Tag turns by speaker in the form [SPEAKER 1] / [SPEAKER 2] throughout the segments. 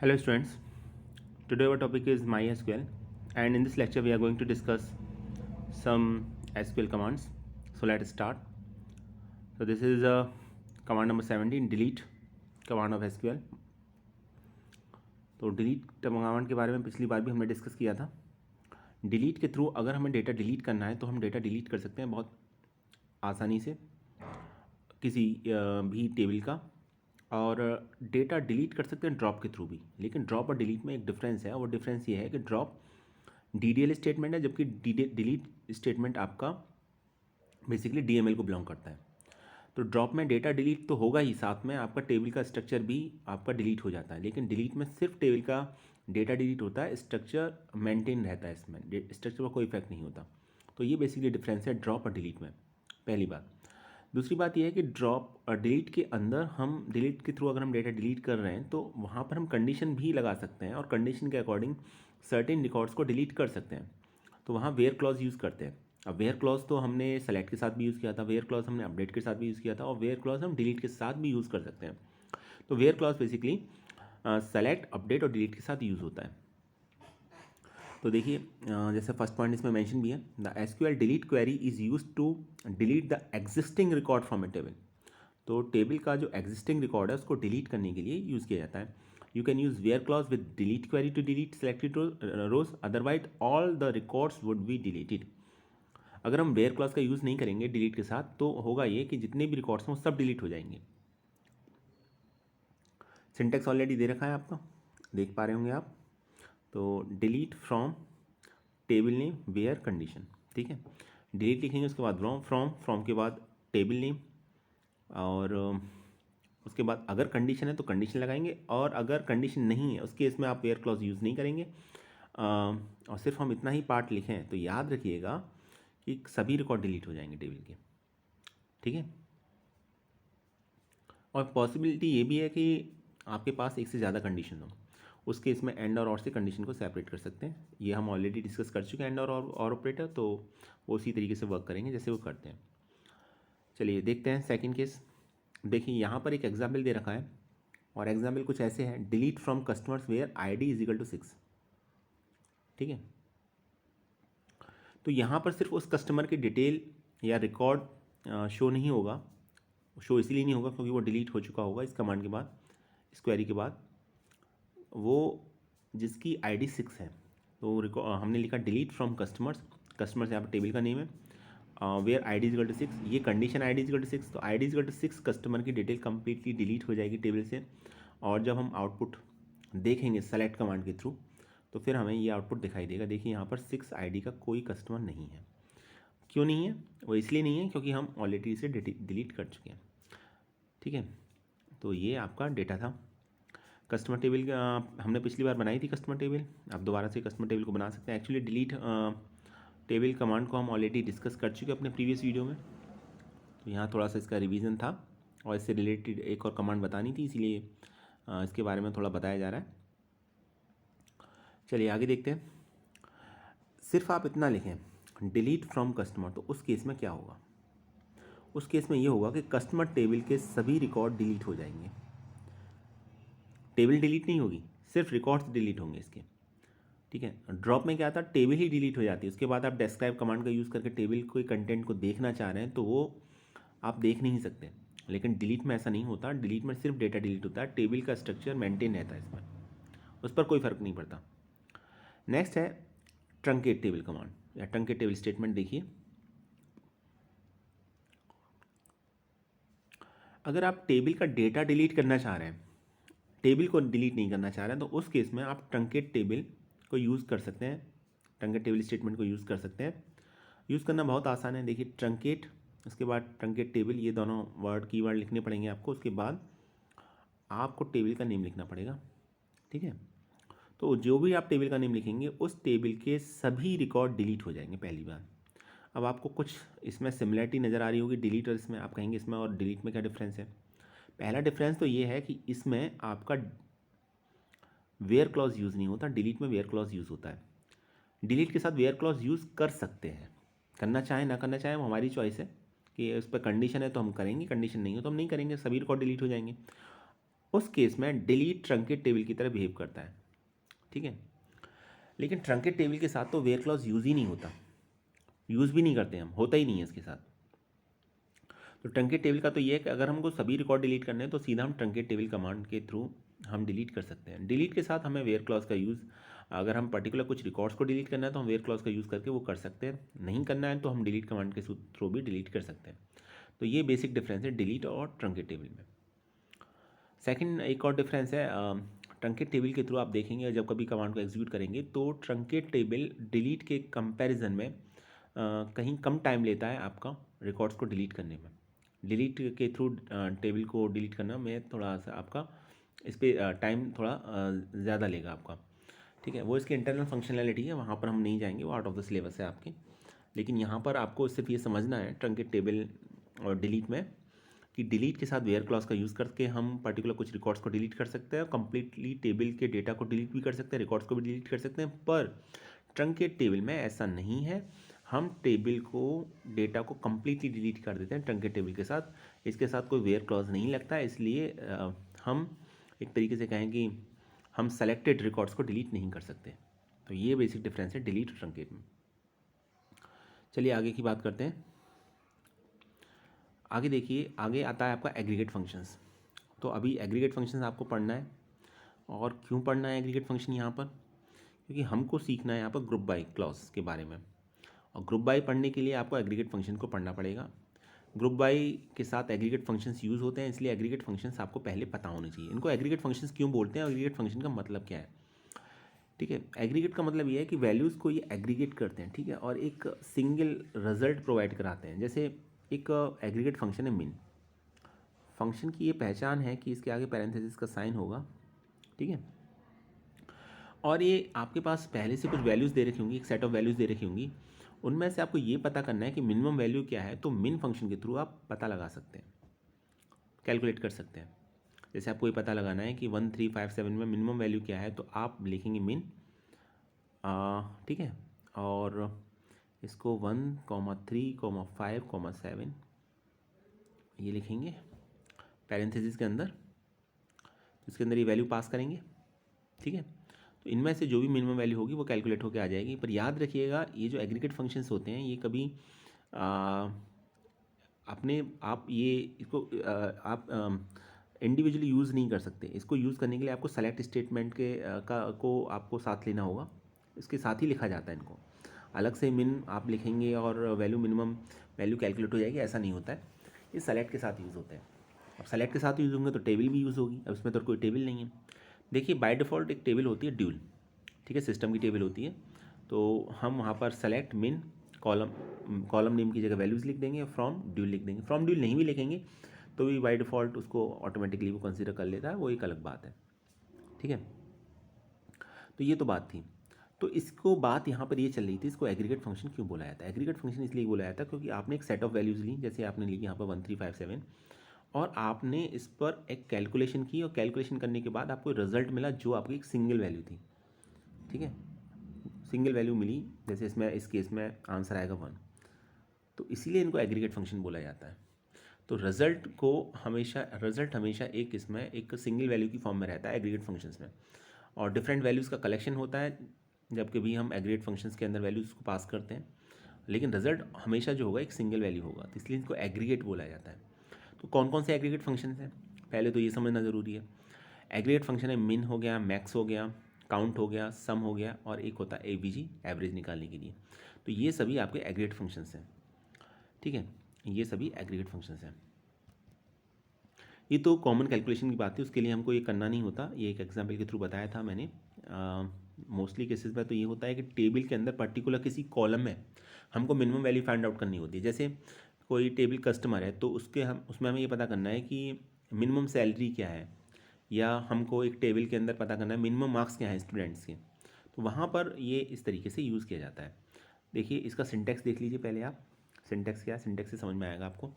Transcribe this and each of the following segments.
[SPEAKER 1] Hello students, today our topic is MySQL and in this lecture we are going to discuss some SQL commands. So let's start. So this is command number 17, delete command of SQL. तो delete command के बारे में पिछली बार भी हमने discuss किया था. Delete के थ्रू अगर हमें डेटा डिलीट करना है तो हम डेटा डिलीट कर सकते हैं बहुत आसानी से किसी भी टेबल का, और डेटा डिलीट कर सकते हैं ड्रॉप के थ्रू भी. लेकिन ड्रॉप और डिलीट में एक डिफरेंस है, और वो डिफरेंस ये है कि ड्रॉप DDL स्टेटमेंट है, जबकि डिलीट स्टेटमेंट आपका बेसिकली DML को बिलोंग करता है. तो ड्रॉप में डेटा डिलीट तो होगा ही, साथ में आपका टेबल का स्ट्रक्चर भी आपका डिलीट हो जाता है. लेकिन डिलीट में सिर्फ टेबल का डेटा डिलीट होता है, स्ट्रक्चर मेंटेन रहता है, इसमें स्ट्रक्चर का कोई इफेक्ट नहीं होता. तो ये बेसिकली डिफरेंस है ड्रॉप और डिलीट में, पहली बात. दूसरी बात यह है कि ड्रॉप और डिलीट के अंदर हम डिलीट के थ्रू अगर हम डेटा डिलीट कर रहे हैं तो वहाँ पर हम कंडीशन भी लगा सकते हैं, और कंडीशन के अकॉर्डिंग सर्टेन रिकॉर्ड्स को डिलीट कर सकते हैं. तो वहाँ वेयर क्लॉज यूज़ करते हैं. अब वेयर क्लॉज तो हमने सेलेक्ट के साथ भी यूज़ किया था, वेयर क्लॉज हमने अपडेट के साथ भी यूज़ किया था, और वेयर क्लॉज हम डिलीट के साथ भी यूज़ कर सकते हैं. तो where clause basically select, update और डिलीट के साथ यूज़ होता है. तो देखिए जैसे फर्स्ट पॉइंट इसमें मेंशन भी है, the SQL delete query is use to delete the existing record from a table. तो टेबल का जो एग्जिस्टिंग रिकॉर्ड है उसको डिलीट करने के लिए यूज़ किया जाता है. You can use where clause with delete query to delete selected rows, otherwise all the records would be deleted. अगर हम वेयर क्लॉज का यूज़ नहीं करेंगे डिलीट के साथ तो होगा ये कि जितने भी रिकॉर्ड्स हैं वो सब डिलीट हो जाएंगे. सिंटेक्स ऑलरेडी दे रखा है आपका, देख पा रहे होंगे आप. तो delete from table name where condition, ठीक है. डिलीट लिखेंगे, उसके बाद फ्रॉम के बाद टेबल नेम, और उसके बाद अगर कंडीशन है तो कंडीशन लगाएंगे, और अगर कंडीशन नहीं है उस केस में आप वेयर क्लॉज यूज़ नहीं करेंगे. और सिर्फ हम इतना ही पार्ट लिखें तो याद रखिएगा कि सभी रिकॉर्ड डिलीट हो जाएंगे टेबल के, ठीक है. और पॉसिबिलिटी ये भी है कि आपके पास एक से ज़्यादा कंडीशन हो, उस केस में एंड और से कंडीशन को सेपरेट कर सकते हैं. ये हम ऑलरेडी डिस्कस कर चुके हैं एंड और ऑपरेटर, तो वो उसी तरीके से वर्क करेंगे जैसे वो करते हैं. चलिए देखते हैं सेकंड केस. देखिए यहाँ पर एक एग्जाम्पल दे रखा है, और एग्जाम्पल कुछ ऐसे है, delete from customers where ID is equal to 6, ठीक है. तो यहाँ पर सिर्फ उस कस्टमर की डिटेल या रिकॉर्ड शो नहीं होगा. शो इसलिए नहीं होगा क्योंकि वो डिलीट हो चुका होगा इस कमांड के बाद, इस क्वेरी के बाद. वो जिसकी ID 6 है, तो हमने लिखा डिलीट फ्रॉम कस्टमर्स. कस्टमर्स यहाँ पर टेबल का नेम है, where ID is equal to 6, ये condition ID is equal to 6. तो ID is equal to 6 customer की डिटेल कंप्लीटली डिलीट हो जाएगी टेबल से. और जब हम आउटपुट देखेंगे सेलेक्ट कमांड के थ्रू तो फिर हमें ये आउटपुट दिखाई देगा. देखिए यहाँ पर 6 ID का कोई कस्टमर नहीं है. क्यों नहीं है? वो इसलिए नहीं है क्योंकि हम ऑलरेडी इसे डिलीट कर चुके हैं, ठीक है. तो ये आपका डेटा था. कस्टमर टेबल का हमने पिछली बार बनाई थी कस्टमर टेबल, आप दोबारा से कस्टमर टेबल को बना सकते हैं. एक्चुअली डिलीट टेबल कमांड को हम ऑलरेडी डिस्कस कर चुके हैं अपने प्रीवियस वीडियो में, तो यहाँ थोड़ा सा इसका रिवीजन था, और इससे रिलेटेड एक और कमांड बतानी थी, इसलिए इसके बारे में थोड़ा बताया जा रहा है. चलिए आगे देखते हैं. सिर्फ आप इतना लिखें डिलीट फ्रॉम कस्टमर, तो उस केस में क्या होगा? उस केस में ये होगा कि कस्टमर टेबल के सभी रिकॉर्ड डिलीट हो जाएंगे. टेबल डिलीट नहीं होगी, सिर्फ रिकॉर्ड्स डिलीट होंगे इसके, ठीक है. ड्रॉप में क्या था, टेबल ही डिलीट हो जाती है. उसके बाद आप डिस्क्राइब कमांड का यूज़ करके टेबल के कंटेंट को देखना चाह रहे हैं तो वो आप देख नहीं सकते. लेकिन डिलीट में ऐसा नहीं होता. डिलीट में सिर्फ डेटा डिलीट होता है, टेबल का स्ट्रक्चर मेंटेन रहता है, इसमें उस पर कोई फ़र्क नहीं पड़ता. नेक्स्ट है ट्रंकेट टेबल कमांड या ट्रंकेट टेबल स्टेटमेंट. देखिए अगर आप टेबल का डेटा डिलीट करना चाह रहे हैं, टेबल को डिलीट नहीं करना चाह रहे हैं, तो उस केस में आप ट्रंकेट टेबल को यूज़ कर सकते हैं. ट्रंकेट टेबल स्टेटमेंट को यूज़ कर सकते हैं. यूज़ करना बहुत आसान है. देखिए ट्रंकेट, उसके बाद ट्रंकेट टेबल, ये दोनों वर्ड कीवर्ड लिखने पड़ेंगे आपको. उसके बाद आपको टेबल का नेम लिखना पड़ेगा, ठीक है. तो जो भी आप टेबल का नेम लिखेंगे उस टेबल के सभी रिकॉर्ड डिलीट हो जाएंगे, पहली बार. अब आपको कुछ इसमें सिमिलरिटी नज़र आ रही होगी डिलीट और इसमें. आप कहेंगे इसमें और डिलीट में क्या डिफरेंस है? पहला डिफरेंस तो ये है कि इसमें आपका वेयर क्लॉज यूज़ नहीं होता, डिलीट में वेयर क्लॉज यूज़ होता है. डिलीट के साथ वेयर क्लॉज यूज़ कर सकते हैं, करना चाहें ना करना चाहें वो हमारी चॉइस है कि उस पर कंडीशन है तो हम करेंगे, कंडीशन नहीं हो तो हम नहीं करेंगे, सभी रिकॉर्ड डिलीट हो जाएंगे. उस केस में डिलीट ट्रंकेट टेबल की तरह बिहेव करता है, ठीक है। लेकिन ट्रंकेट टेबल के साथ तो वेयर क्लॉज यूज़ ही नहीं होता, यूज़ भी नहीं करते हम, होता ही नहीं है इसके साथ। तो ट्रंकेट टेबल का तो ये है कि अगर हमको सभी रिकॉर्ड डिलीट करने हैं तो सीधा हम ट्रंकेट टेबल कमांड के थ्रू हम डिलीट कर सकते हैं। डिलीट के साथ हमें वेयर क्लॉज का यूज़, अगर हम पर्टिकुलर कुछ रिकॉर्ड्स को डिलीट करना है तो हम वेयर क्लॉज का यूज़ करके वो कर सकते हैं, नहीं करना है तो हम डिलीट कमांड के थ्रू भी डिलीट कर सकते हैं। तो ये बेसिक डिफरेंस है डिलीट और ट्रंकेट टेबल में। सेकंड एक और डिफरेंस है, ट्रंकेट टेबल के थ्रू आप देखेंगे जब कभी कमांड को एग्जीक्यूट करेंगे तो ट्रंकेट टेबल डिलीट के कंपैरिजन में कहीं कम टाइम लेता है आपका रिकॉर्ड्स को डिलीट करने में। डिलीट के थ्रू टेबल को डिलीट करना में थोड़ा सा आपका इस पर टाइम थोड़ा ज़्यादा लेगा आपका, ठीक है। वो इसकी इंटरनल फंक्शनैलिटी है, वहाँ पर हम नहीं जाएंगे, वो आउट ऑफ द सिलेबस है आपके। लेकिन यहाँ पर आपको सिर्फ ये समझना है ट्रंकेट टेबल और डिलीट में कि डिलीट के साथ वेयर क्लॉज का यूज़ करके हम पर्टिकुलर कुछ रिकॉर्ड्स को डिलीट कर सकते हैं, कंप्लीटली टेबल के डेटा को डिलीट भी कर सकते हैं, रिकॉर्ड्स को भी डिलीट कर सकते हैं। पर ट्रंकेट टेबल में ऐसा नहीं है, हम टेबल को डेटा को कंप्लीटली डिलीट कर देते हैं ट्रंकेट टेबल के साथ। इसके साथ कोई वेयर क्लॉज नहीं लगता है, इसलिए हम एक तरीके से कहें कि हम सेलेक्टेड रिकॉर्ड्स को डिलीट नहीं कर सकते। तो ये बेसिक डिफरेंस है डिलीट और ट्रंकेट में। चलिए आगे की बात करते हैं। आगे देखिए, आगे आता है आपका एग्रीगेट फंक्शंस। तो अभी एग्रीगेट फंक्शंस आपको पढ़ना है, और क्यों पढ़ना है एग्रीगेट फंक्शन यहाँ पर, क्योंकि हमको सीखना है यहाँ पर ग्रुप बाय क्लॉज के बारे में। और ग्रुप बाय पढ़ने के लिए आपको एग्रीगेट फंक्शन को पढ़ना पड़ेगा। ग्रुप बाय के साथ एग्रीगेट फंक्शंस यूज़ होते हैं, इसलिए एग्रीगेट फंक्शंस आपको पहले पता होने चाहिए। इनको एग्रीगेट फंक्शंस क्यों बोलते हैं और एग्रीगेट फंक्शन का मतलब क्या है, ठीक है। एग्रीगेट का मतलब ये है कि वैल्यूज़ को ये एग्रीगेट करते हैं, ठीक है, और एक सिंगल रिजल्ट प्रोवाइड कराते हैं। जैसे एक एग्रीगेट फंक्शन है मिन, फंक्शन की ये पहचान है कि इसके आगे पैरेंथेसिस का साइन होगा, ठीक है। और ये आपके पास पहले से कुछ वैल्यूज़ दे रखी होंगी, एक सेट ऑफ वैल्यूज़ दे रखी होंगी, उनमें से आपको ये पता करना है कि मिनिमम वैल्यू क्या है। तो मिन फंक्शन के थ्रू आप पता लगा सकते हैं, कैलकुलेट कर सकते हैं। जैसे आपको ये पता लगाना है कि 1357 में मिनिमम वैल्यू क्या है, तो आप लिखेंगे मिन, ठीक है, और इसको 1,3,5,7 ये लिखेंगे पैरेंथेसिस के अंदर, इसके अंदर ये वैल्यू पास करेंगे, ठीक है। तो इनमें से जो भी मिनिमम वैल्यू होगी वो कैलकुलेट होकर आ जाएगी। पर याद रखिएगा ये जो एग्रीगेट फंक्शंस होते हैं ये कभी अपने आप ये इसको आप इंडिविजुअली यूज़ नहीं कर सकते। इसको यूज़ करने के लिए आपको सेलेक्ट स्टेटमेंट के को आपको साथ लेना होगा, इसके साथ ही लिखा जाता है इनको। अलग से मिन आप लिखेंगे और वैल्यू मिनिमम वैल्यू कैलकुलेट हो जाएगी, ऐसा नहीं होता है। ये सेलेक्ट के साथ यूज़ होते हैं। अब सेलेक्ट के साथ यूज़ होंगे तो टेबल भी यूज़ होगी, अब इसमें तो कोई टेबल नहीं है। देखिए बाय डिफ़ॉल्ट एक टेबल होती है ड्यूल, ठीक है, सिस्टम की टेबल होती है। तो हम वहाँ पर सेलेक्ट मिन कॉलम नेम की जगह वैल्यूज़ लिख देंगे, फ्रॉम ड्यूल लिख देंगे। फ्रॉम ड्यूल नहीं भी लिखेंगे तो भी बाय डिफ़ॉल्ट उसको ऑटोमेटिकली वो कंसीडर कर लेता है, वो एक अलग बात है, ठीक है। तो ये तो बात थी। तो इसको बात यहाँ पर ये चल रही थी, इसको एग्रीगेट फंक्शन क्यों बोला जाता है। एग्रीगेट फंक्शन इसलिए बोला जाता है क्योंकि आपने एक सेट ऑफ वैल्यूज़ ली, जैसे आपने ली यहाँ पर 1357, और आपने इस पर एक कैलकुलेशन की, और कैलकुलेशन करने के बाद आपको रिजल्ट मिला जो आपकी एक सिंगल वैल्यू थी, ठीक है, सिंगल वैल्यू मिली। जैसे इसमें इस केस में आंसर आएगा 1, तो इसीलिए इनको एग्रीगेट फंक्शन बोला जाता है। तो रिजल्ट हमेशा एक इसमें एक सिंगल वैल्यू की फॉर्म में रहता है एग्रीगेट फंक्शंस में, और डिफरेंट वैल्यूज़ का कलेक्शन होता है जब कभी हम एग्रीगेट फंक्शंस के अंदर वैल्यूज़ को पास करते हैं। लेकिन रिजल्ट हमेशा जो होगा एक सिंगल वैल्यू होगा, तो इसलिए इनको एग्रीगेट बोला जाता है। तो कौन कौन से एग्रीगेट फंक्शंस हैं, पहले तो ये समझना ज़रूरी है। एग्रीगेट फंक्शन है मिन हो गया, मैक्स हो गया, काउंट हो गया, सम हो गया, और एक होता है एवीजी, एवरेज निकालने के लिए। तो ये सभी आपके एग्रीगेट फंक्शंस हैं, ठीक है, ये सभी एग्रीगेट फंक्शंस हैं। ये तो कॉमन कैलकुलेशन की बात है, उसके लिए हमको ये करना नहीं होता, ये एक एग्जाम्पल के थ्रू बताया था मैंने। मोस्टली केसेस में तो ये होता है कि टेबल के अंदर पर्टिकुलर किसी कॉलम में हमको मिनिमम वैल्यू फाइंड आउट करनी होती है। जैसे कोई टेबल कस्टमर है तो उसमें हमें ये पता करना है कि मिनिमम सैलरी क्या है, या हमको एक टेबल के अंदर पता करना है मिनिमम मार्क्स क्या हैं स्टूडेंट्स के। तो वहाँ पर ये इस तरीके से यूज़ किया जाता है। देखिए इसका सिंटेक्स देख लीजिए पहले आप, सिंटेक्स क्या है, सिंटेक्स से समझ में आएगा आपको।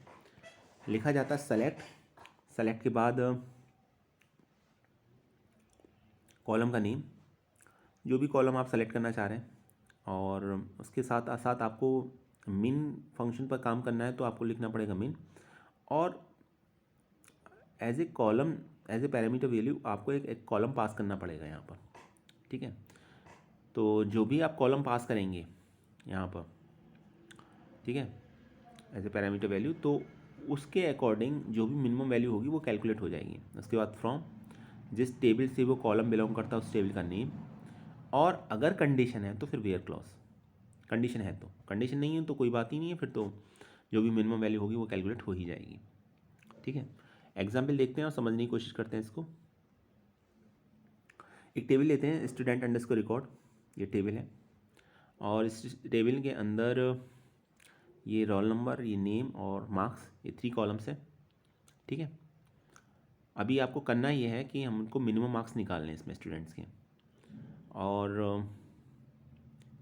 [SPEAKER 1] लिखा जाता है सेलेक्ट के बाद कॉलम का नेम, जो भी कॉलम आप सेलेक्ट करना चाह रहे हैं, और उसके साथ साथ आपको मिन फंक्शन पर काम करना है तो आपको लिखना पड़ेगा मिन, और as a column as a parameter value आपको एक कॉलम पास करना पड़ेगा यहाँ पर, ठीक है। तो जो भी आप कॉलम पास करेंगे यहाँ पर, ठीक है, एज ए पैरामीटर वैल्यू, तो उसके अकॉर्डिंग जो भी मिनिमम वैल्यू होगी वो कैलकुलेट हो जाएगी। उसके बाद फ्रॉम जिस टेबल से वो कॉलम बिलोंग करता है उस टेबल का नेम, और अगर कंडीशन है तो फिर वेयर क्लॉज। कंडीशन है तो, कंडीशन नहीं है तो कोई बात ही नहीं है, फिर तो जो भी मिनिमम वैल्यू होगी वो कैलकुलेट हो ही जाएगी, ठीक है। एग्जाम्पल देखते हैं और समझने की कोशिश करते हैं इसको। एक टेबल लेते हैं स्टूडेंट अंडरस्कोर रिकॉर्ड, ये टेबल है, और इस टेबल के अंदर ये रोल नंबर, ये नेम और मार्क्स, ये 3 कॉलम्स हैं, ठीक है। अभी आपको करना ये है कि हमको मिनिमम मार्क्स निकालने हैं इसमें स्टूडेंट्स के, और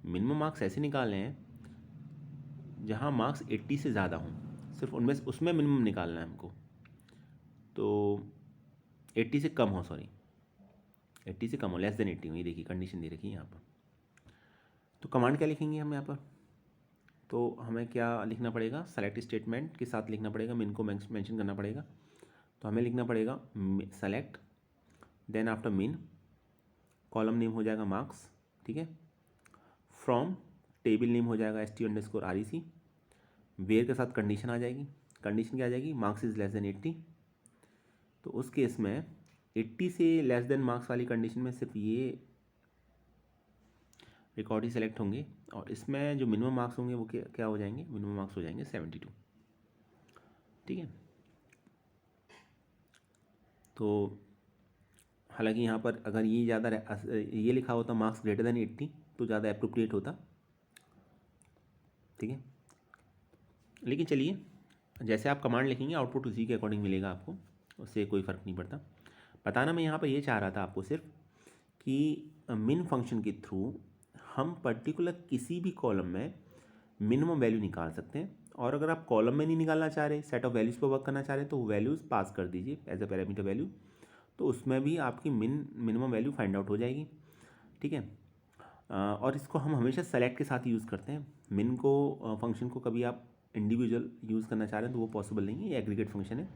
[SPEAKER 1] मिनिमम मार्क्स ऐसे निकालने हैं जहाँ मार्क्स 80 से ज़्यादा हों, सिर्फ उनमें उसमें मिनिमम निकालना है हमको। तो 80 से कम हो, सॉरी 80 से कम हो, लेस देन 80 हो, ये देखिए कंडीशन दे रखी है यहाँ पर। तो कमांड क्या लिखेंगे हम यहाँ पर, तो हमें क्या लिखना पड़ेगा, सेलेक्ट स्टेटमेंट के साथ लिखना पड़ेगा, मिन को मेंशन करना पड़ेगा। तो हमें लिखना पड़ेगा सेलेक्ट, देन आफ्टर मिन, कॉलम नेम हो जाएगा मार्क्स, ठीक है। फ्रॉम टेबल नेम हो जाएगा ST_REC, वेयर के साथ कंडीशन आ जाएगी। कंडीशन क्या आ जाएगी, मार्क्स इज़ लेस देन 80। तो उस केस में 80 से लेस देन मार्क्स वाली कंडीशन में सिर्फ ये रिकॉर्ड ही सेलेक्ट होंगे, और इसमें जो मिनिमम मार्क्स होंगे वो क्या हो जाएंगे, मिनिमम मार्क्स हो जाएंगे 72, ठीक है। तो हालांकि यहाँ पर अगर ये ज़्यादा ये लिखा होता मार्क्स ग्रेटर देन 80 तो ज़्यादा अप्रोप्रिएट होता, ठीक है। लेकिन चलिए, जैसे आप कमांड लिखेंगे आउटपुट उसी के अकॉर्डिंग मिलेगा आपको, उससे कोई फ़र्क नहीं पड़ता। बताना मैं यहाँ पर ये चाह रहा था आपको सिर्फ कि मिन फंक्शन के थ्रू हम पर्टिकुलर किसी भी कॉलम में मिनिमम वैल्यू निकाल सकते हैं, और अगर आप कॉलम में नहीं निकालना चाह रहे, सेट ऑफ वैल्यूज़ पर वर्क करना चाह रहे, तो वैल्यूज़ पास कर दीजिए एज अ पैरामीटर वैल्यू, तो उसमें भी आपकी मिनिमम वैल्यू फाइंड आउट हो जाएगी, ठीक है। और इसको हम हमेशा सेलेक्ट के साथ यूज़ करते हैं। मिन को फंक्शन को कभी आप इंडिविजुअल यूज़ करना चाह रहे हैं तो वो पॉसिबल नहीं है, ये एग्रीगेट फंक्शन है,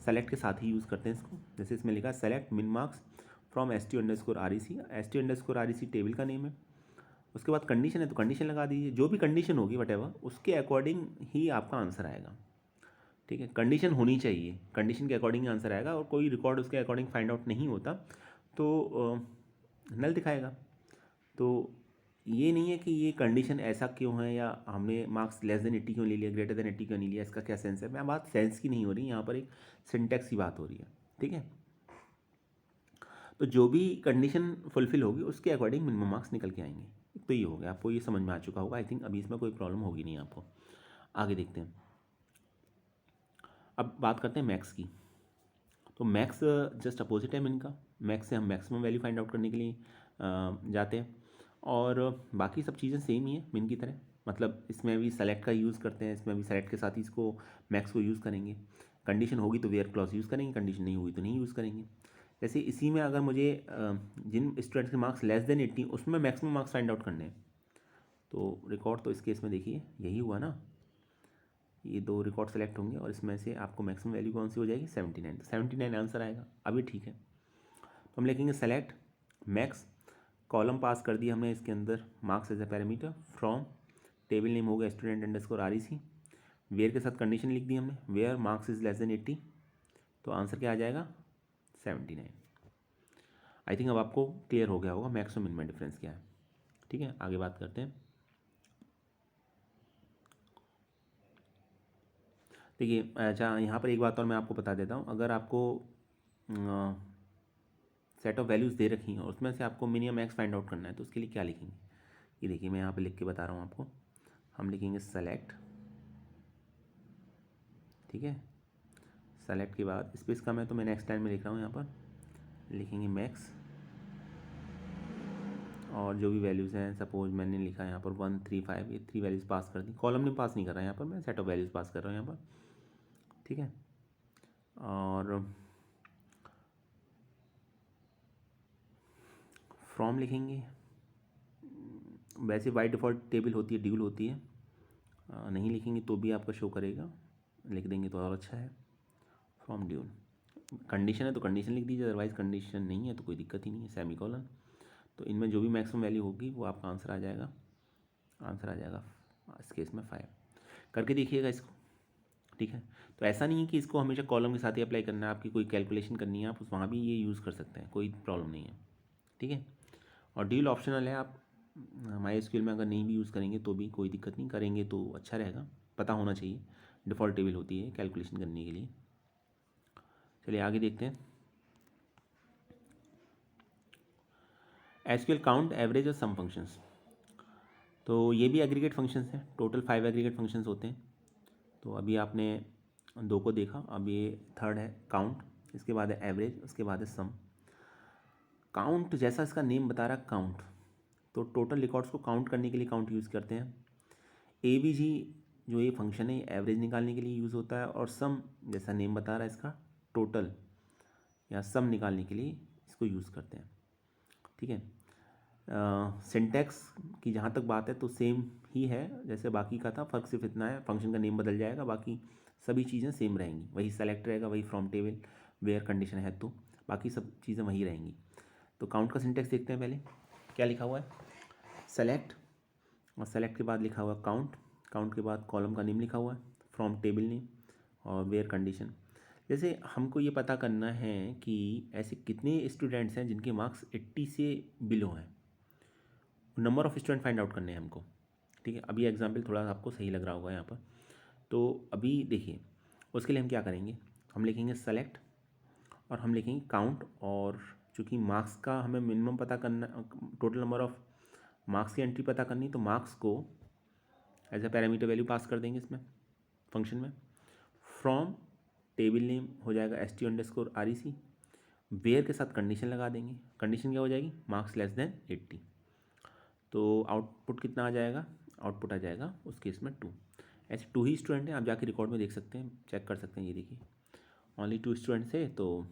[SPEAKER 1] सेलेक्ट के साथ ही यूज़ करते हैं इसको। जैसे इसमें लिखा सेलेक्ट मिन marks from ST_REC, ST_REC table का नेम है। उसके बाद कंडीशन है तो कंडीशन लगा दीजिए, जो भी कंडीशन होगी वटेवर उसके अकॉर्डिंग ही आपका आंसर आएगा, ठीक है। कंडीशन होनी चाहिए, कंडीशन के अकॉर्डिंग आंसर आएगा, और कोई रिकॉर्ड उसके अकॉर्डिंग फाइंड आउट नहीं होता तो नल दिखाएगा। तो ये नहीं है कि ये कंडीशन ऐसा क्यों है, या हमने मार्क्स लेस देन 80 क्यों ले लिया, ग्रेटर देन 80 क्यों नहीं लिया, इसका क्या सेंस है। मैं बात सेंस की नहीं हो रही यहाँ पर, एक सिंटैक्स की बात हो रही है, ठीक है। तो जो भी कंडीशन फुलफिल होगी उसके अकॉर्डिंग मिनिमम मार्क्स निकल के आएंगे। तो ये हो गया, आपको ये समझ में आ चुका होगा आई थिंक, अभी इसमें कोई प्रॉब्लम होगी नहीं आपको। आगे देखते हैं, अब बात करते हैं मैक्स की। तो मैक्स जस्ट अपोजिट है मिन का, मैक्स से हम मैक्सिमम वैल्यू फाइंड आउट करने के लिए जाते हैं, और बाकी सब चीज़ें सेम ही है मिन की तरह, मतलब इसमें भी सेलेक्ट का यूज़ करते हैं, इसमें भी सेलेक्ट के साथ ही इसको मैक्स को यूज़ करेंगे। कंडीशन होगी तो वेयर क्लॉज यूज़ करेंगे, कंडीशन नहीं होगी तो नहीं यूज़ करेंगे। जैसे इसी में अगर मुझे जिन स्टूडेंट्स के मार्क्स लेस देन 80 उसमें मैक्सिमम मार्क्स फाइंड आउट करने हैं, तो रिकॉर्ड तो इस केस में देखिए यही हुआ ना, ये 2 रिकॉर्ड सेलेक्ट होंगे और इसमें से आपको मैक्सिमम वैल्यू कौन सी हो जाएगी, 79, तो 79 आंसर आएगा। अभी ठीक है, तो हम लिखेंगे सेलेक्ट मैक्स, कॉलम पास कर दिया हमने इसके अंदर marks as a parameter, from table name होगा ST_REC, वेयर के साथ कंडीशन लिख दी हमने, where marks is less than 80, तो आंसर क्या आ जाएगा 79। आई थिंक अब आपको क्लियर हो गया होगा मैक्स और मिन में डिफरेंस क्या है, ठीक है। आगे बात करते हैं। देखिए अच्छा, यहाँ पर एक बात और मैं आपको बता देता हूँ, अगर आपको सेट ऑफ वैल्यूज़ दे रखी हैं और उसमें से आपको मिन या मैक्स फाइंड आउट करना है, तो उसके लिए क्या लिखेंगे, ये देखिए मैं यहाँ पे लिख के बता रहा हूँ आपको। हम लिखेंगे सेलेक्ट, ठीक है, सेलेक्ट के बाद स्पेस का मैं तो मैं नेक्स्ट टाइम में लिख रहा हूँ, यहाँ पर लिखेंगे मैक्स, और जो भी वैल्यूज़ हैं, सपोज मैंने लिखा है यहाँ पर 1 3 5, ये 3 वैल्यूज़ पास कर दी, कॉलम में पास नहीं कर रहा यहाँ पर, मैं सेट ऑफ वैल्यूज़ पास कर रहा हूँ यहाँ पर, ठीक है। और फ्रॉम लिखेंगे, वैसे बाय डिफ़ॉल्ट टेबल होती है, ड्यूल होती है, नहीं लिखेंगे तो भी आपका शो करेगा, लिख देंगे तो और अच्छा है, फ्रॉम ड्यूल। कंडीशन है तो कंडीशन लिख दीजिए, अदरवाइज कंडीशन नहीं है तो कोई दिक्कत ही नहीं है, सेमीकोलन। तो इनमें जो भी मैक्सिमम वैल्यू होगी वो आपका आंसर आ जाएगा। आंसर आ जाएगा इस केस में 5। करके देखिएगा इसको, ठीक है। तो ऐसा नहीं है कि इसको हमेशा कॉलम के साथ ही अप्लाई करना है, आपकी कोई कैलकुलेशन करनी है आप उस वहाँ भी ये यूज़ कर सकते हैं, कोई प्रॉब्लम नहीं है, ठीक है। और डील ऑप्शनल है, आप MySQL में अगर नहीं भी यूज़ करेंगे तो भी कोई दिक्कत नहीं, करेंगे तो अच्छा रहेगा, पता होना चाहिए। डिफ़ॉल्ट टेबल होती है कैलकुलेशन करने के लिए। चलिए आगे देखते हैं। SQL काउंट, एवरेज और सम फंक्शंस, तो ये भी एग्रीगेट फंक्शंस हैं। टोटल 5 एग्रीगेट फंक्शंस होते हैं। तो अभी आपने 2 को देखा, अब ये थर्ड है काउंट, इसके बाद है एवरेज, उसके बाद है सम। काउंट जैसा इसका नेम बता रहा है काउंट, तो टोटल रिकॉर्ड्स को काउंट करने के लिए काउंट यूज़ करते हैं। AVG जो ये फंक्शन है एवरेज निकालने के लिए यूज़ होता है, और सम जैसा नेम बता रहा है इसका टोटल या सम निकालने के लिए इसको यूज़ करते हैं, ठीक है। सिंटैक्स की जहाँ तक बात है तो सेम ही है जैसे बाकी का था, फ़र्क सिर्फ इतना है फंक्शन का नेम बदल जाएगा, बाकी सभी चीज़ें सेम रहेंगी। वही सेलेक्ट रहेगा, वही फ्रॉम टेबल वेयर कंडीशन है, तो बाकी सब चीज़ें वही रहेंगी। तो काउंट का सिंटैक्स देखते हैं पहले क्या लिखा हुआ है। सेलेक्ट, और सेलेक्ट के बाद लिखा हुआ है काउंट, काउंट के बाद कॉलम का नेम लिखा हुआ है, फ्रॉम टेबल नेम और वेयर कंडीशन। जैसे हमको ये पता करना है कि ऐसे कितने स्टूडेंट्स हैं जिनके मार्क्स 80 से बिलो हैं, number of student find out करने हैं हमको, ठीक है। अभी एग्जाम्पल थोड़ा आपको सही लग रहा होगा यहाँ पर। तो अभी देखिए उसके लिए हम क्या करेंगे, हम लिखेंगे सेलेक्ट और हम लिखेंगे काउंट, और चूँकि मार्क्स का हमें मिनिमम पता करना, टोटल नंबर ऑफ़ मार्क्स की एंट्री पता करनी, तो मार्क्स को as a parameter value pass कर देंगे इसमें फंक्शन में। फ्रॉम टेबल नेम हो जाएगा STU_REC, वेयर के साथ कंडीशन लगा देंगे, कंडीशन क्या हो जाएगी मार्क्स लेस देन 80। तो आउटपुट कितना आ जाएगा, आउटपुट आ जाएगा उस केस में 2। ऐसे 2 ही स्टूडेंट हैं, आप जाके रिकॉर्ड में देख सकते हैं, चेक कर सकते हैं। ये देखिए ओनली 2 स्टूडेंट्स है, तो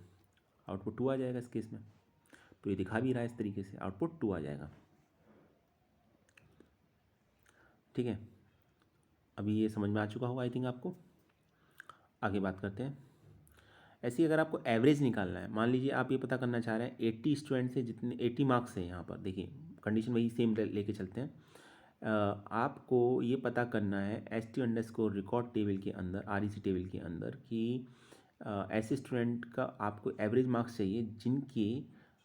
[SPEAKER 1] आउटपुट 2 आ जाएगा इस केस में। तो ये दिखा भी रहा है इस तरीके से, आउटपुट 2 आ जाएगा, ठीक है। अभी ये समझ में आ चुका होगा आई थिंक आपको। आगे बात करते हैं। ऐसे ही अगर आपको एवरेज निकालना है, मान लीजिए आप ये पता करना चाह रहे हैं 80 स्टूडेंट से जितने 80 मार्क्स हैं, यहाँ पर देखिए कंडीशन वही सेम लेके चलते हैं। आपको ये पता करना है STU_record टेबल के अंदर, REC टेबल के अंदर कि ऐसे स्टूडेंट का आपको एवरेज मार्क्स चाहिए जिनके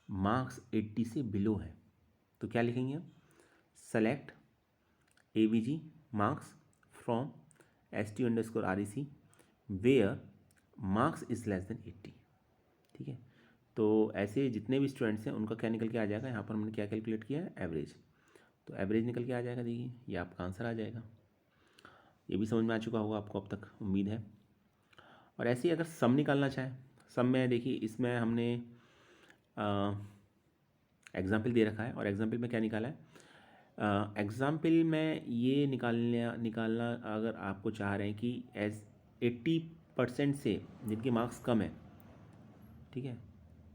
[SPEAKER 1] मार्क्स 80 से बिलो है। तो क्या लिखेंगे हम, select AVG marks from STU_REC where marks is less than 80, ठीक है। तो ऐसे जितने भी स्टूडेंट्स हैं उनका क्या निकल के आ जाएगा, यहाँ पर हमने क्या कैलकुलेट किया है एवरेज, तो एवरेज निकल के आ जाएगा। देखिए ये आपका आंसर आ जाएगा। ये भी समझ में आ चुका होगा आपको अब तक, उम्मीद है। और ऐसे ही अगर सम निकालना चाहे, सम में देखिए इसमें हमने एग्जाम्पल दे रखा है, और एग्जाम्पल में क्या निकाला है, एग्जाम्पल में ये निकालना अगर आपको चाह रहे हैं कि 80% से जिनके मार्क्स कम है, ठीक है,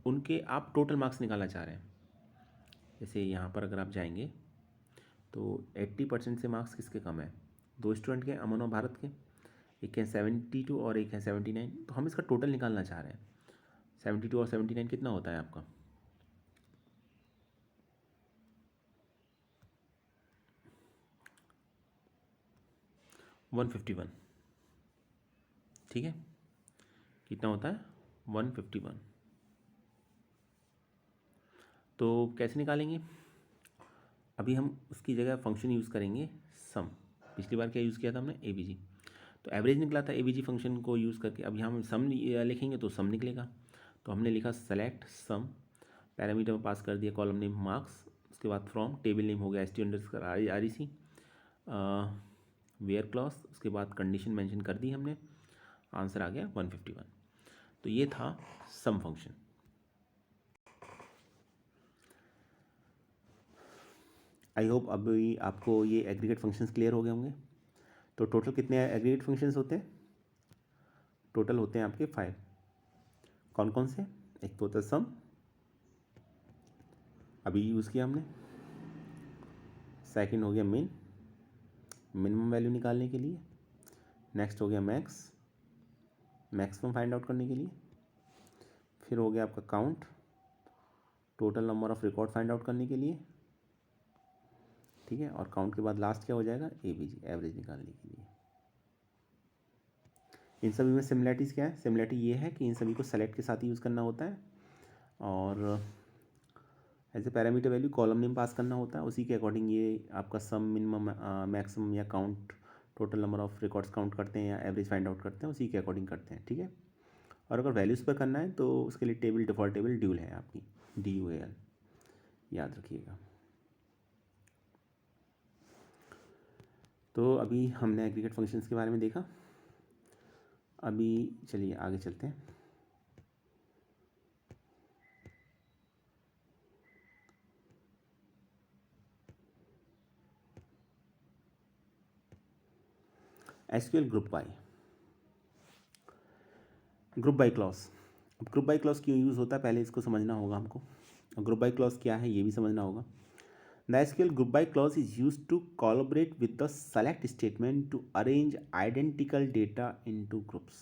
[SPEAKER 1] उनके आप टोटल मार्क्स निकालना चाह रहे हैं। जैसे यहाँ पर अगर आप जाएंगे तो 80% से मार्क्स किसके कम है, 2 स्टूडेंट के, अमन और भारत के, एक है 72 और एक है 79। तो हम इसका टोटल निकालना चाह रहे हैं। 72 और 79 कितना होता है आपका, वन 151, ठीक है। कितना होता है 151। तो कैसे निकालेंगे, अभी हम उसकी जगह फंक्शन यूज़ करेंगे सम। पिछली बार क्या यूज़ किया था हमने, AVG, तो एवरेज निकला था AVG फंक्शन को यूज़ करके। अब यहाँ हम सम लिखेंगे तो सम निकलेगा। तो हमने लिखा सेलेक्ट सम, पैरामीटर में पास कर दिया कॉलम नेम मार्क्स, उसके बाद फ्रॉम टेबल नेम हो गया STU_REC वेयर क्लॉज, उसके बाद कंडीशन मेंशन कर दी हमने, आंसर आ गया 151। तो ये था सम फंक्शन। आई होप अभी आपको ये एग्रीगेट फंक्शंस क्लियर हो गए होंगे। तो टोटल कितने एग्रीगेट फंक्शंस होते हैं, टोटल होते हैं आपके 5। कौन कौन से, एक तो होता है सम, अभी यूज़ किया हमने। सेकंड हो गया मिन, मिनिमम वैल्यू निकालने के लिए। नेक्स्ट हो गया मैक्स, मैक्सिमम फाइंड आउट करने के लिए। फिर हो गया आपका count, total number of record find out करने के लिए, ठीक है। और काउंट के बाद लास्ट क्या हो जाएगा, एवीजी, एवरेज निकालने के लिए। इन सभी में सिमिलैरिटीज़ क्या है, सिमिलैरिटी ये है कि इन सभी को सेलेक्ट के साथ ही यूज़ करना होता है और as a parameter value column name pass करना होता है, उसी के अकॉर्डिंग ये आपका सम, मिनिमम, मैक्सिमम या count, total number of records count करते हैं या एवरेज फाइंड आउट करते हैं, उसी के अकॉर्डिंग करते हैं, ठीक है। और अगर वैल्यूज़ पर करना है तो उसके लिए टेबल, डिफ़ॉल्ट टेबल ड्यूल है आपकी, DUAL, याद रखिएगा। तो अभी हमने एग्रीगेट फंक्शंस के बारे में देखा, अभी चलिए आगे चलते हैं। SQL group by clause. अब ग्रुप बाय क्लॉज क्यों यूज़ होता है, पहले इसको समझना होगा हमको। ग्रुप बाय क्लॉज क्या है ये भी समझना होगा। The SQL group by clause is used to collaborate with the select statement to arrange identical data into groups.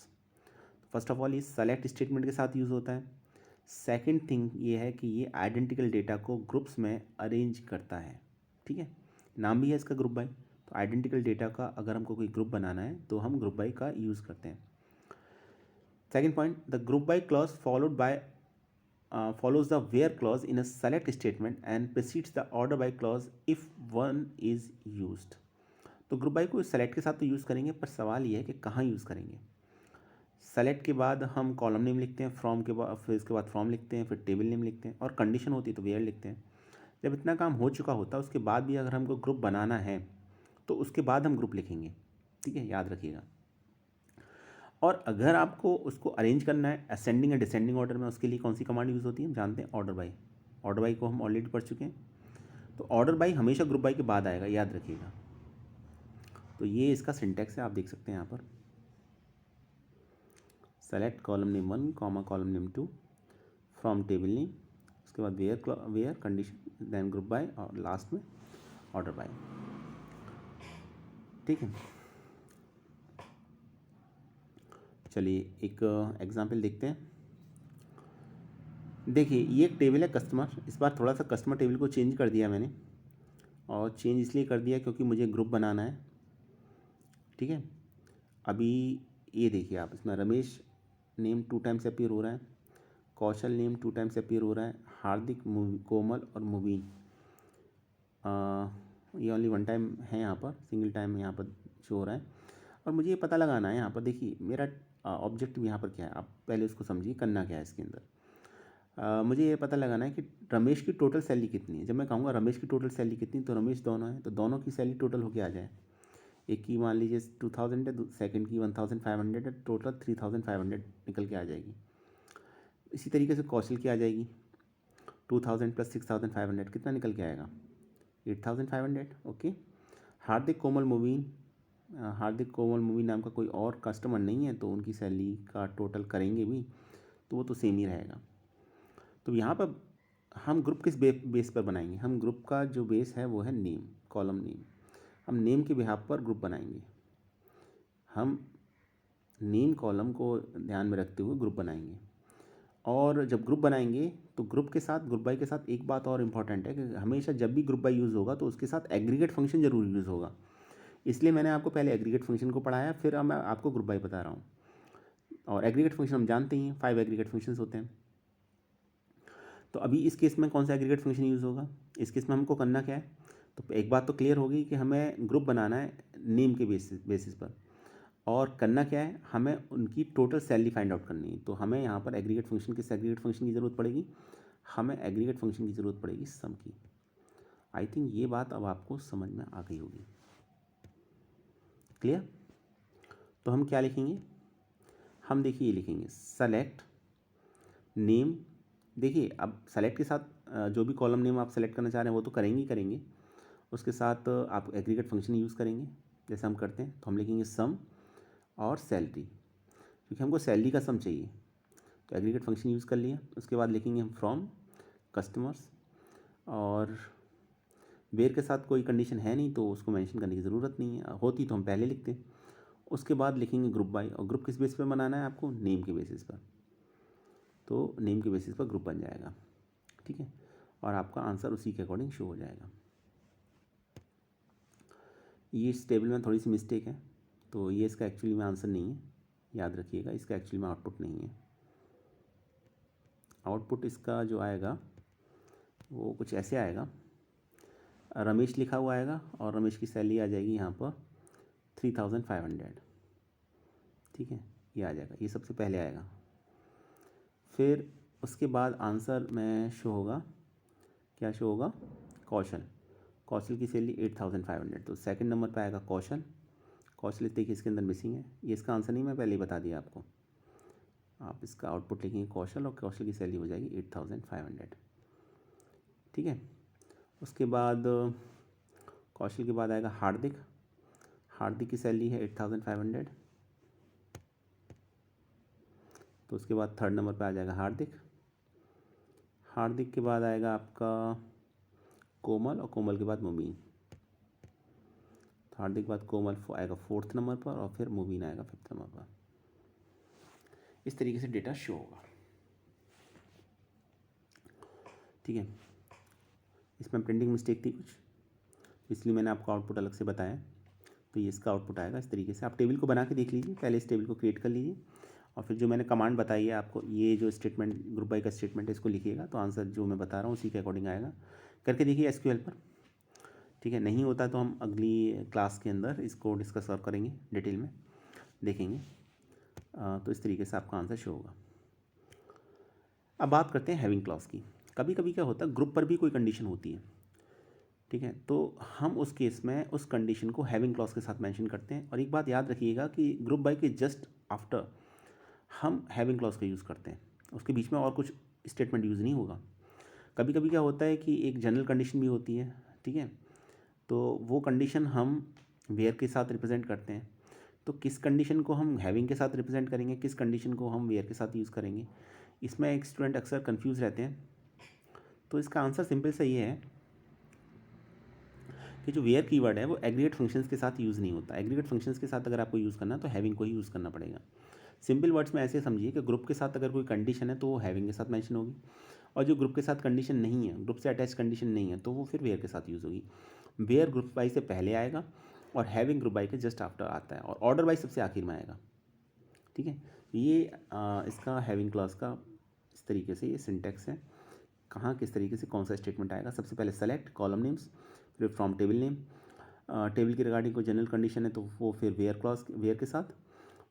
[SPEAKER 1] First of all ये सेलेक्ट स्टेटमेंट के साथ यूज़ होता है। सेकंड थिंग ये है कि ये आइडेंटिकल डेटा को ग्रुप्स में अरेंज करता है, ठीक है। नाम भी है इसका ग्रुप बाय, तो आइडेंटिकल डेटा का अगर हमको कोई ग्रुप बनाना है तो हम ग्रुप बाय का यूज़ करते हैं। Second point, the group by clause followed by follows the where clause in a select statement and precedes the order by clause if one is used. तो ग्रुप बाय को select के साथ तो use करेंगे, पर सवाल ये है कि कहाँ यूज़ करेंगे। सेलेक्ट के बाद हम कॉलम नेम लिखते हैं, फ्रॉम के बाद फिर इसके बाद फ्रॉम लिखते हैं, फिर टेबल नेम लिखते हैं, और कंडीशन होती है तो वेयर लिखते हैं। जब इतना काम हो चुका होता है उसके बाद भी अगर हमको ग्रुप बनाना है तो उसके बाद हम ग्रुप लिखेंगे, ठीक है, याद रखिएगा। और अगर आपको उसको अरेंज करना है असेंडिंग या डिसेंडिंग ऑर्डर में, उसके लिए कौन सी कमांड यूज़ होती है, हम जानते हैं, ऑर्डर बाय। ऑर्डर बाय को हम ऑलरेडी पढ़ चुके हैं, तो ऑर्डर बाय हमेशा ग्रुप बाय के बाद आएगा, याद रखिएगा। तो ये इसका सिंटैक्स है, आप देख सकते हैं यहाँ पर, select column name 1 comma column name 2 from table name, उसके बाद where condition, then group by, और लास्ट में ऑर्डर बाय, ठीक है। चलिए एक एग्जाम्पल देखते हैं। देखिए ये एक टेबल है कस्टमर, इस बार थोड़ा सा कस्टमर टेबल को चेंज कर दिया मैंने, और चेंज इसलिए कर दिया क्योंकि मुझे ग्रुप बनाना है, ठीक है। अभी ये देखिए आप, इसमें रमेश नेम 2 टाइम्स अपीयर हो रहा है, कौशल नेम 2 टाइम्स अपीयर हो रहा है, हार्दिक, कोमल और मुबीन ये ओनली 1 टाइम है यहाँ पर, सिंगल टाइम यहाँ पर शो हो रहा है। और मुझे ये पता लगाना है यहाँ पर, देखिए मेरा ऑब्जेक्टिव यहाँ पर क्या है, आप पहले उसको समझिए, करना क्या है इसके अंदर। मुझे ये पता लगाना है कि रमेश की टोटल सैलरी कितनी है। जब मैं कहूँगा रमेश की टोटल सैलरी कितनी, तो रमेश दोनों है, तो दोनों की सैलरी टोटल होके आ जाए। एक की मान लीजिए 2000 है, सेकंड की 1500 है, टोटल 3500 निकल के आ जाएगी। इसी तरीके से कौशल की आ जाएगी, 2000 प्लस 6500 कितना निकल के आएगा, 8500, ओके। हार्दिक कोमल मुबीन, हार्दिक कोमल मुबीन नाम का कोई और कस्टमर नहीं है, तो उनकी सैलरी का टोटल करेंगे भी तो वो तो सेम ही रहेगा। तो यहाँ पर हम ग्रुप किस बेस पर बनाएंगे, हम ग्रुप का जो बेस है वो है नेम, कॉलम नेम। हम नेम के बिहाफ पर ग्रुप बनाएंगे, हम नेम कॉलम को ध्यान में रखते हुए ग्रुप बनाएंगे। और जब ग्रुप बनाएंगे तो ग्रुप के साथ, ग्रुप बाय के साथ एक बात और इम्पॉर्टेंट है कि हमेशा जब भी ग्रुप बाय यूज़ होगा तो उसके साथ एग्रीगेट फंक्शन जरूर यूज़ होगा। इसलिए मैंने आपको पहले एग्रीगेट फंक्शन को पढ़ाया, फिर मैं आपको ग्रुप बाय बता रहा हूँ। और एग्रीगेट फंक्शन हम जानते ही हैं, 5 एग्रीगेट फंक्शंस होते हैं। तो अभी इस केस में कौन सा एग्रीगेट फंक्शन यूज़ होगा, इस केस में हमको करना क्या है, तो एक बात तो क्लियर होगी कि हमें ग्रुप बनाना है नेम के बेसिस पर, और करना क्या है, हमें उनकी टोटल सैलरी फाइंड आउट करनी है। तो हमें यहाँ पर एग्रीगेट फंक्शन, किस एग्रीगेट फंक्शन की ज़रूरत पड़ेगी, हमें एग्रीगेट फंक्शन की ज़रूरत पड़ेगी सम की। आई थिंक ये बात अब आपको समझ में आ गई होगी, क्लियर। तो हम क्या लिखेंगे, हम देखिए ये लिखेंगे सेलेक्ट नेम। देखिए अब सेलेक्ट के साथ जो भी कॉलम नेम आप सेलेक्ट करना चाह रहे हैं वो तो करेंगे ही करेंगे, उसके साथ आप एग्रीगेट फंक्शन यूज़ करेंगे जैसे हम करते हैं। तो हम लिखेंगे सम और सैलरी, क्योंकि हमको सैलरी का सम चाहिए, तो एग्रीगेट फंक्शन यूज़ कर लिया। उसके बाद लिखेंगे हम फ्रॉम कस्टमर्स, और वेयर के साथ कोई कंडीशन है नहीं तो उसको मेंशन करने की ज़रूरत नहीं है, होती तो हम पहले लिखते। उसके बाद लिखेंगे ग्रुप बाय, और ग्रुप किस बेस पर बनाना है आपको, नेम के बेसिस पर। तो नेम के बेसिस पर ग्रुप बन जाएगा, ठीक है, और आपका आंसर उसी के अकॉर्डिंग शो हो जाएगा। ये इस टेबल में थोड़ी सी मिस्टेक है, तो ये इसका एक्चुअली में आंसर नहीं है, याद रखिएगा, इसका एक्चुअली में आउटपुट नहीं है। आउटपुट इसका जो आएगा वो कुछ ऐसे आएगा, रमेश लिखा हुआ आएगा और रमेश की सैलरी आ जाएगी यहाँ पर 3500, ठीक है, ये आ जाएगा, ये सबसे पहले आएगा। फिर उसके बाद आंसर में शो होगा, क्या शो होगा, कौशल, कौशल की सैलरी 8500, तो सेकंड नंबर पे आएगा कौशल। कौशल देखिए इसके अंदर मिसिंग है, ये इसका आंसर नहीं, मैं पहले ही बता दिया आपको। आप इसका आउटपुट लिखेंगे कौशल और कौशल की सैलरी हो जाएगी 8500, ठीक है। उसके बाद कौशल के बाद आएगा हार्दिक, हार्दिक की सैलरी है 8500, तो उसके बाद थर्ड नंबर पे आ जाएगा हार्दिक। हार्दिक के बाद आएगा आपका कोमल और कोमल के बाद मुबीन। हार्दिक के बाद कोमल आएगा फोर्थ नंबर पर और फिर मुबीन आएगा फिफ्थ नंबर पर। इस तरीके से डेटा शो होगा, ठीक है। इसमें प्रिंटिंग मिस्टेक थी कुछ, इसलिए मैंने आपको आउटपुट अलग से बताया। तो ये इसका आउटपुट आएगा इस तरीके से। आप टेबल को बना के देख लीजिए, पहले इस टेबल को क्रिएट कर लीजिए और फिर जो मैंने कमांड बताई है आपको, ये जो स्टेटमेंट ग्रुप बाई का स्टेटमेंट है, इसको लिखिएगा, तो आंसर जो मैं बता रहा हूँ उसी के अकॉर्डिंग आएगा। करके देखिए एसक्यूएल पर, ठीक है। नहीं होता तो हम अगली क्लास के अंदर इसको डिस्कस और करेंगे, डिटेल में देखेंगे। तो इस तरीके से आपका आंसर शो होगा। अब बात करते हैं हैविंग क्लॉज की। कभी कभी क्या होता है, ग्रुप पर भी कोई कंडीशन होती है, ठीक है, तो हम उस केस में उस कंडीशन को हैविंग क्लॉज के साथ मेंशन करते हैं। और एक बात याद रखिएगा कि ग्रुप बाय के जस्ट आफ्टर हम हैविंग क्लॉज का यूज़ करते हैं, उसके बीच में और कुछ स्टेटमेंट यूज़ नहीं होगा। कभी कभी क्या होता है कि एक जनरल कंडीशन भी होती है, ठीक है, तो वो कंडीशन हम वेयर के साथ रिप्रेजेंट करते हैं। तो किस कंडीशन को हम हैविंग के साथ रिप्रेजेंट करेंगे, किस कंडीशन को हम वेयर के साथ यूज़ करेंगे, इसमें एक स्टूडेंट अक्सर कन्फ्यूज़ रहते हैं। तो इसका आंसर सिंपल सा ये है कि जो वेयर कीवर्ड है वो एग्रीगेट फंक्शंस के साथ यूज़ नहीं होता। एग्रीगेट फंक्शंस के साथ अगर आपको यूज़ करना है तो हैविंग को ही यूज़ करना पड़ेगा। सिंपल वर्ड्स में ऐसे समझिए कि ग्रुप के साथ अगर कोई कंडीशन है तो वो हैविंग के साथ मेंशन होगी, और जो ग्रुप के साथ कंडीशन नहीं है, ग्रुप से अटैच कंडीशन नहीं है, तो वो फिर वेयर के साथ यूज़ होगी। वेयर ग्रुप बाई से पहले आएगा और हैविंग ग्रुप बाई के जस्ट आफ्टर आता है, और ऑर्डर बाई सबसे आखिर में आएगा, ठीक है। ये इसका हैविंग क्लॉज का इस तरीके से ये सिंटेक्स है। कहाँ किस तरीके से कौन सा स्टेटमेंट आएगा, सबसे पहले सेलेक्ट कॉलम नेम्स, फिर फ्रॉम टेबल नेम, टेबल की रिगार्डिंग कोई जनरल कंडीशन है तो वो फिर वेयर क्लॉज वेयर के साथ,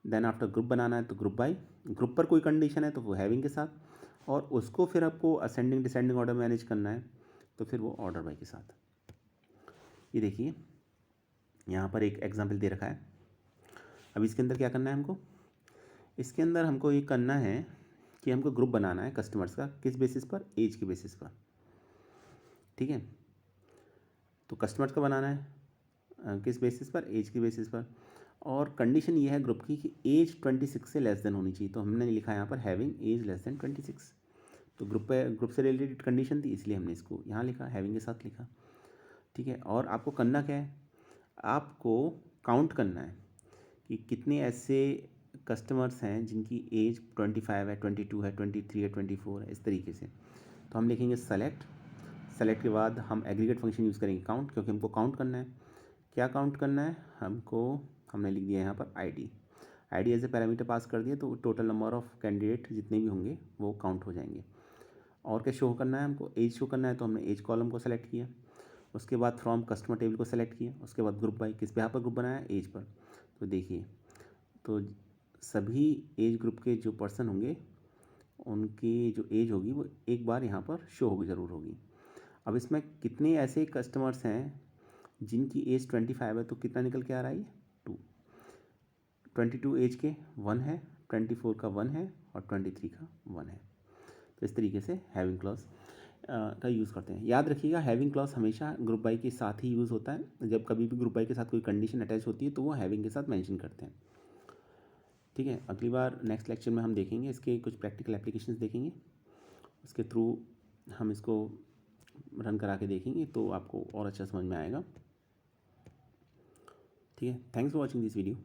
[SPEAKER 1] देन आफ्टर ग्रुप बनाना है तो ग्रुप बाई, ग्रुप पर कोई कंडीशन है तो वो हैविंग के साथ, और उसको फिर आपको असेंडिंग डिसेंडिंग ऑर्डर मैनेज करना है तो फिर वो ऑर्डर बाई के साथ। ये देखिए यहाँ पर एक एग्जाम्पल दे रखा है। अब इसके अंदर क्या करना है हमको, इसके अंदर हमको ये करना है कि हमको ग्रुप बनाना है कस्टमर्स का, किस बेसिस पर, एज के बेसिस पर, ठीक है। तो कस्टमर्स का बनाना है किस बेसिस पर, एज के बेसिस पर, और कंडीशन ये है ग्रुप की कि एज 26 से लेस देन होनी चाहिए। तो हमने लिखा है यहाँ पर हैविंग एज लेस देन 26। तो ग्रुप से रिलेटेड कंडीशन थी, इसलिए हमने इसको यहाँ लिखा, हैविंग के साथ लिखा, ठीक है। और आपको करना क्या है, आपको काउंट करना है कि कितने ऐसे कस्टमर्स हैं जिनकी एज 25 है, 22 है, 23 है, 24 है, इस तरीके से। तो हम लिखेंगे सेलेक्ट, सेलेक्ट के बाद हम एग्रीगेट फंक्शन यूज़ करेंगे काउंट, क्योंकि हमको काउंट करना है। क्या काउंट करना है हमको, हमने लिख दिया यहाँ पर ID, ID as a parameter pass कर दिए, तो टोटल नंबर ऑफ़ कैंडिडेट जितने भी होंगे वो काउंट हो जाएंगे। और क्या शो करना है हमको, एज शो करना है, तो हमने एज कॉलम को सेलेक्ट किया। उसके बाद फ्रॉम कस्टमर टेबल को सेलेक्ट किया। उसके बाद ग्रुप बाई, किस पे यहाँ पर ग्रुप बनाया, एज पर। तो देखिए, तो सभी एज ग्रुप के जो पर्सन होंगे उनकी जो एज होगी वो एक बार यहाँ पर शो होगी, ज़रूर होगी। अब इसमें कितने ऐसे कस्टमर्स हैं जिनकी एज 25 है, तो कितना निकल के आ रहा है, 2। 22 एज के 1 है, 24 का 1 है और 23 का 1 है। तो इस तरीके से हैविंग क्लॉज का यूज़ करते हैं। याद रखिएगा हैविंग क्लॉज हमेशा ग्रुप बाई के साथ ही यूज़ होता है। जब कभी भी ग्रुप बाई के साथ कोई कंडीशन अटैच होती है तो वो हैविंग के साथ मेंशन करते हैं, ठीक है। अगली बार नेक्स्ट लेक्चर में हम देखेंगे इसके कुछ प्रैक्टिकल एप्लीकेशंस देखेंगे, उसके थ्रू हम इसको रन करा के देखेंगे तो आपको और अच्छा समझ में आएगा, ठीक है। Thanks for watching this video.